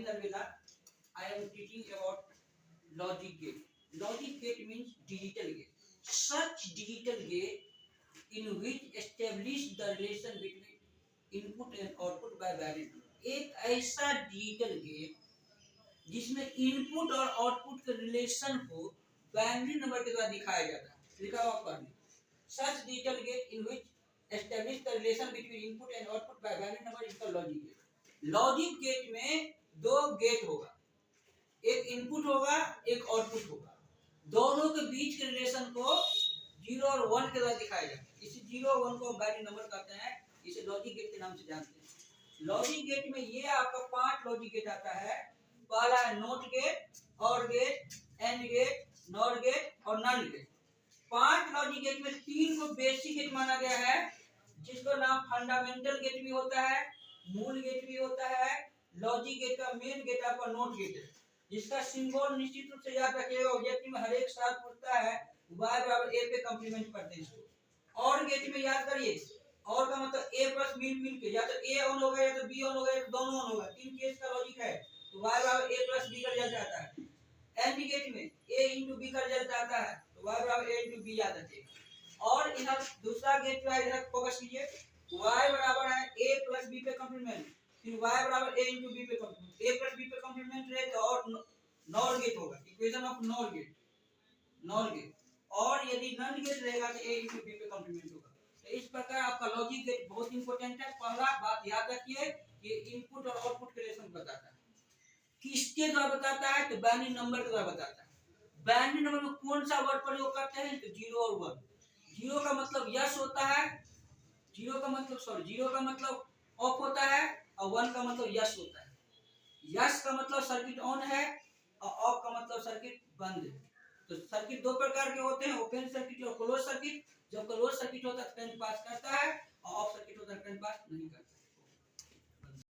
Narvela. I am teaching about logic gate. Logic gate means digital gate. Such digital gate in which establish the relation between input and output by variable. एक ऐसा digital gate जिसमें input और output के relation को binary number के द्वारा दिखाया जाता है। लिखा हुआ पढ़िए। Such digital gate in which establish the relation between input and output by binary number is called logic gate. Logic gate में दो गेट होगा, एक इनपुट होगा एक आउटपुट होगा। दोनों के बीच के रिलेशन को 0 और 1 के द्वारा दिखाया जाता है। इसी 0 और 1 को बाइनरी नंबर कहते हैं। इसे लॉजिक गेट के नाम से जानते हैं। लॉजिक गेट में ये आपका 5 लॉजिक गेट आता है। पहला है not gate, or gate, and gate, nor gate और नल गेट। 5 लॉजिक गेट में 3 को बेसिक गेट माना गया है, जिसको नाम फंडामेंटल गेट भी होता है, मूल गेट भी होता है। लॉजिक गेट का मेन गेट आपका नोट गेट है, जिसका सिंबल निश्चित रूप से याद रखिएगा। ऑब्जेक्टिव में हर एक साल पूछता है, y बराबर a पे कंप्लीमेंट करते हैं इसको। और गेट में याद करिए, और का मतलब a प्लस मिल के, या तो a ऑन होगा या तो b ऑन होगा या तो दोनों ऑन होगा। 3 केस का लॉजिक है, तो y बराबर a प्लस b का रिजल्ट आता है। एंड गेट में a इंटू b का रिजल्ट आता है, तो y बराबर a इंटू b याद रखिएगा। और इधर दूसरा गेट जो है, इधर फोकस कीजिए। y बराबर है a प्लस b पे कंप्लीमेंट, फिर y बराबर a इंटू b पे कंप्लीमेंट। a प्लस b पे कंप्लीमेंट रहे तो और नॉर गेट होगा, इक्वेशन ऑफ नॉर गेट। और यदि नन गेट रहेगा तो a इंटू b पे कंप्लीमेंट होगा। तो इस प्रकार आपका लॉजिक गेट बहुत इंपॉर्टेंट है। पहला बात याद रखिए, ये इनपुट और आउटपुट के रिलेशन बताता है। किसके द्वारा बताता है? तो बाइनरी नंबर के द्वारा बताता है। बाइनरी नंबर में कौन सा वर्ड प्रयोग करते हैं? तो 0 और 1। 0 का मतलब यस होता है, 0 का मतलब ऑफ होता है, और 1 का मतलब यस होता है। यस का मतलब सर्किट ऑन है, और ऑफ का मतलब सर्किट बंद है। तो सर्किट दो प्रकार के होते हैं, ओपन सर्किट और क्लोज सर्किट। जब क्लोज सर्किट होता है करंट पास करता है, और ऑफ सर्किट होता है करंट पास नहीं करता।